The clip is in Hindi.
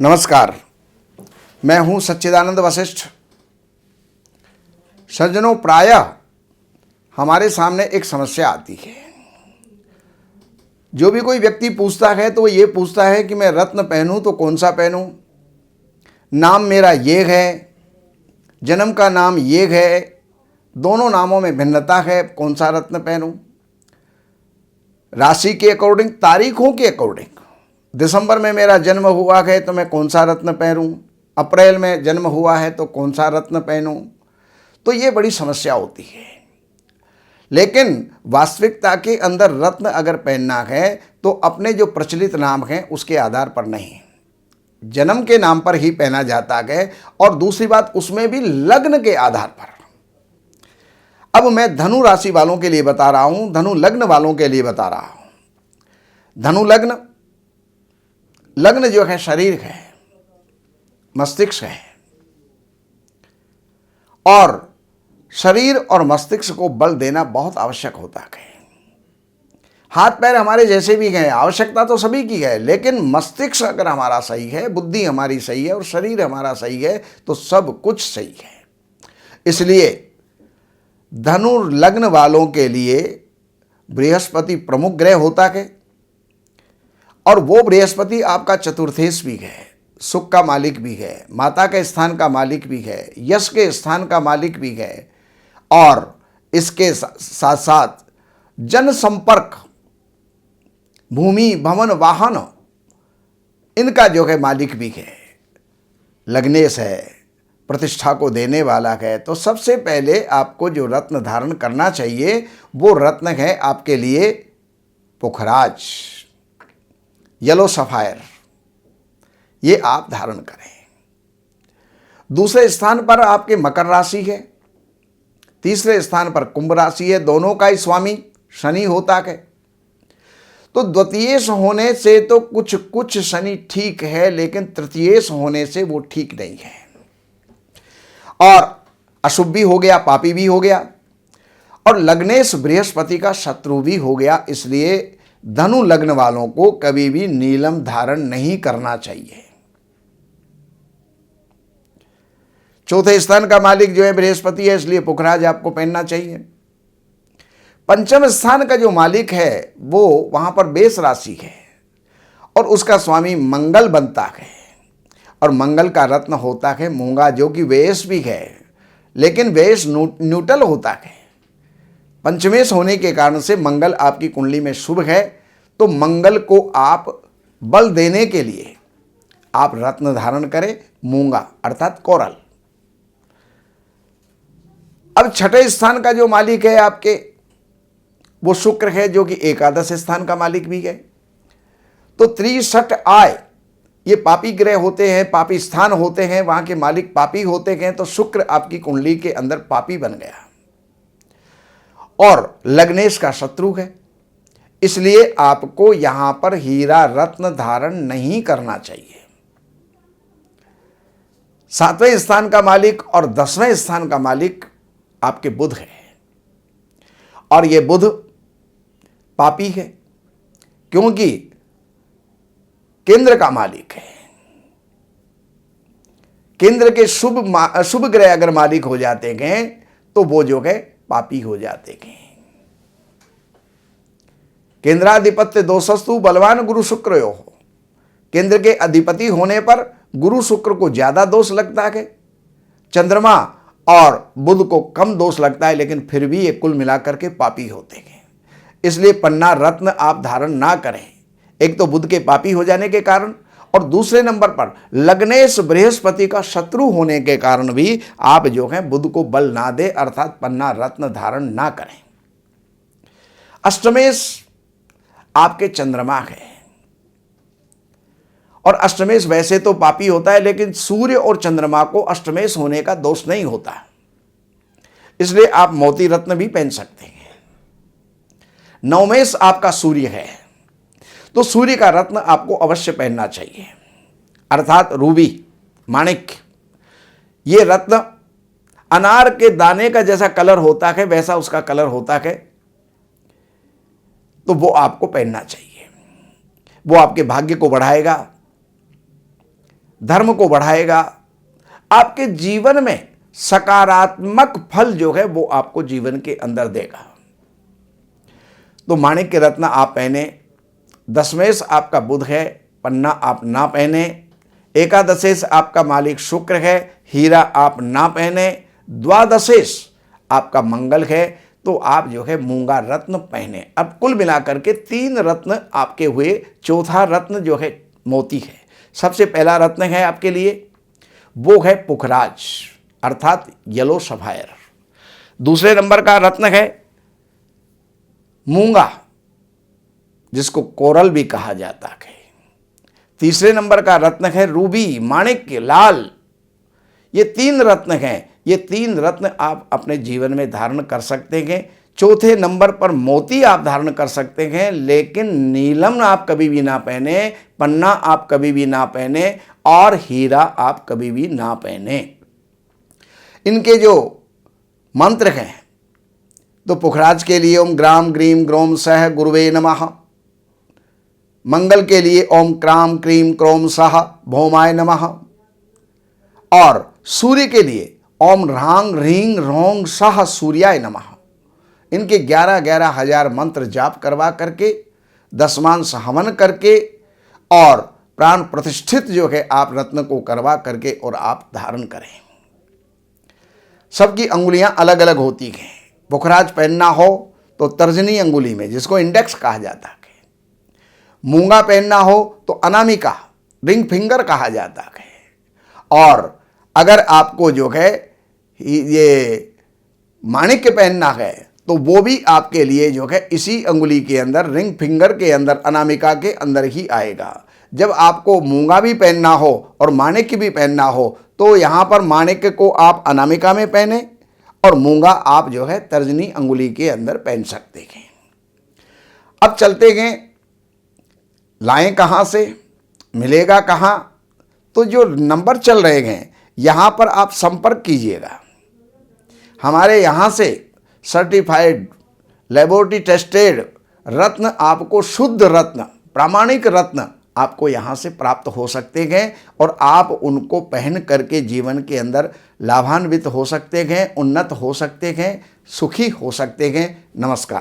नमस्कार, मैं हूं सच्चिदानंद वशिष्ठ। सज्जनों, प्रायः हमारे सामने एक समस्या आती है। जो भी कोई व्यक्ति पूछता है तो वो ये पूछता है कि मैं रत्न पहनूं तो कौन सा पहनूं, नाम मेरा ये है, जन्म का नाम ये है, दोनों नामों में भिन्नता है, कौन सा रत्न पहनूं। राशि के अकॉर्डिंग, तारीखों के अकॉर्डिंग, दिसंबर में मेरा जन्म हुआ है तो मैं कौन सा रत्न पहनूं, अप्रैल में जन्म हुआ है तो कौन सा रत्न पहनूं। तो ये बड़ी समस्या होती है। लेकिन वास्तविकता के अंदर रत्न अगर पहनना है तो अपने जो प्रचलित नाम हैं उसके आधार पर नहीं, जन्म के नाम पर ही पहना जाता है। और दूसरी बात, उसमें भी लग्न के आधार पर। अब मैं धनु राशि वालों के लिए बता रहा हूं, धनु लग्न वालों के लिए बता रहा हूं। धनु लग्न, लग्न जो है शरीर है, मस्तिष्क है, और शरीर और मस्तिष्क को बल देना बहुत आवश्यक होता है। हाथ पैर हमारे जैसे भी हैं, आवश्यकता तो सभी की है, लेकिन मस्तिष्क अगर हमारा सही है, बुद्धि हमारी सही है और शरीर हमारा सही है तो सब कुछ सही है। इसलिए धनु लग्न वालों के लिए बृहस्पति प्रमुख ग्रह होता है, और वो बृहस्पति आपका चतुर्थेश भी है, सुख का मालिक भी है, माता के स्थान का मालिक भी है, यश के स्थान का मालिक भी है, और इसके साथ साथ जनसंपर्क, भूमि, भवन, वाहन, इनका जो है मालिक भी है। लग्नेश है, प्रतिष्ठा को देने वाला है। तो सबसे पहले आपको जो रत्न धारण करना चाहिए वो रत्न है आपके लिए पुखराज, येलो सफायर, ये आप धारण करें। दूसरे स्थान पर आपके मकर राशि है, तीसरे स्थान पर कुंभ राशि है। दोनों का ही स्वामी शनि होता है। तो द्वितीयेश होने से तो कुछ कुछ शनि ठीक है, लेकिन तृतीयेश होने से वो ठीक नहीं है, और अशुभ भी हो गया, पापी भी हो गया, और लग्नेश बृहस्पति का शत्रु भी हो गया। इसलिए धनु लग्न वालों को कभी भी नीलम धारण नहीं करना चाहिए। चौथे स्थान का मालिक जो है बृहस्पति है, इसलिए पुखराज आपको पहनना चाहिए। पंचम स्थान का जो मालिक है वो वहां पर बेस राशि है, और उसका स्वामी मंगल बनता है, और मंगल का रत्न होता है मूंगा, जो कि वेश भी है, लेकिन वेश न्यूट्रल होता है। पंचमेश होने के कारण से मंगल आपकी कुंडली में शुभ है। तो मंगल को आप बल देने के लिए आप रत्न धारण करें मूंगा, अर्थात कोरल। अब छठे स्थान का जो मालिक है आपके वो शुक्र है, जो कि एकादश स्थान का मालिक भी है। तो त्रिशठ आय, ये पापी ग्रह होते हैं, पापी स्थान होते हैं, वहां के मालिक पापी होते हैं। तो शुक्र आपकी कुंडली के अंदर पापी बन गया, और लग्नेश का शत्रु है। इसलिए आपको यहां पर हीरा रत्न धारण नहीं करना चाहिए। सातवें स्थान का मालिक और 10वें स्थान का मालिक आपके बुध है, और ये बुध पापी है, क्योंकि केंद्र का मालिक है। केंद्र के शुभ ग्रह अगर मालिक हो जाते हैं तो वो जो है पापी हो जाते हैं। केंद्राधिपत्य दोषस्तु बलवान गुरु शुक्र हो, केंद्र के अधिपति होने पर गुरु शुक्र को ज्यादा दोष लगता है, चंद्रमा और बुध को कम दोष लगता है, लेकिन फिर भी ये कुल मिलाकर के पापी होते हैं। इसलिए पन्ना रत्न आप धारण ना करें, एक तो बुध के पापी हो जाने के कारण, और दूसरे नंबर पर लग्नेश बृहस्पति का शत्रु होने के कारण भी आप जो है बुध को बल ना दे, अर्थात पन्ना रत्न धारण ना करें। अष्टमेश आपके चंद्रमा है, और अष्टमेश वैसे तो पापी होता है, लेकिन सूर्य और चंद्रमा को अष्टमेश होने का दोष नहीं होता, इसलिए आप मोती रत्न भी पहन सकते हैं। नवमेश आपका सूर्य है, तो सूर्य का रत्न आपको अवश्य पहनना चाहिए, अर्थात रूबी, माणिक्य। ये रत्न अनार के दाने का जैसा कलर होता है वैसा उसका कलर होता है, तो वो आपको पहनना चाहिए। वो आपके भाग्य को बढ़ाएगा, धर्म को बढ़ाएगा, आपके जीवन में सकारात्मक फल जो है वो आपको जीवन के अंदर देगा। तो माणिक के रत्न आप पहने, दशमेश आपका बुध है, पन्ना आप ना पहने, एकादशेश आपका मालिक शुक्र है, हीरा आप ना पहने, द्वादशेश आपका मंगल है, तो आप जो है मूंगा रत्न पहने। अब कुल मिलाकर के 3 रत्न आपके हुए, चौथा रत्न जो है मोती है। सबसे पहला रत्न है आपके लिए, वो है पुखराज अर्थात येलो सफायर। दूसरे नंबर का रत्न है मूंगा, जिसको कोरल भी कहा जाता है। तीसरे नंबर का रत्न है रूबी, माणिक लाल। ये 3 रत्न हैं, ये 3 रत्न आप अपने जीवन में धारण कर सकते हैं। चौथे नंबर पर मोती आप धारण कर सकते हैं, लेकिन नीलम आप कभी भी ना पहने, पन्ना आप कभी भी ना पहने, और हीरा आप कभी भी ना पहने। इनके जो मंत्र हैं, तो पुखराज के लिए ओम ग्राम ग्रीम ग्रोम सह गुरुवे नमः, मंगल के लिए ओम क्राम क्रीम क्रोम सह भौमाय नमः, और सूर्य के लिए ओम ह्रांग ह्रींग रोंग सह सूर्याय नमः। इनके 11-11 हजार मंत्र जाप करवा करके, दशमांश हवन करके, और प्राण प्रतिष्ठित जो है आप रत्न को करवा करके और आप धारण करें। सबकी अंगुलियां अलग अलग होती हैं। पुखराज पहनना हो तो तर्जनी अंगुली में, जिसको इंडेक्स कहा जाता है। मूंगा पहनना हो तो अनामिका, रिंग फिंगर कहा जाता है। और अगर आपको जो है ये माणिक्य पहनना है, तो वो भी आपके लिए जो है इसी अंगुली के अंदर, रिंग फिंगर के अंदर, अनामिका के अंदर ही आएगा। जब आपको मूंगा भी पहनना हो और माणिक्य भी पहनना हो, तो यहाँ पर माणिक्य को आप अनामिका में पहने और मूंगा आप जो है तर्जनी अंगुली के अंदर पहन सकते हैं। अब चलते हैं, लाएं कहाँ से, मिलेगा कहाँ? तो जो नंबर चल रहे हैं यहाँ पर आप संपर्क कीजिएगा। हमारे यहाँ से सर्टिफाइड लेबोरेटरी टेस्टेड रत्न, आपको शुद्ध रत्न, प्रामाणिक रत्न आपको यहाँ से प्राप्त हो सकते हैं, और आप उनको पहन करके जीवन के अंदर लाभान्वित हो सकते हैं, उन्नत हो सकते हैं, सुखी हो सकते हैं। नमस्कार।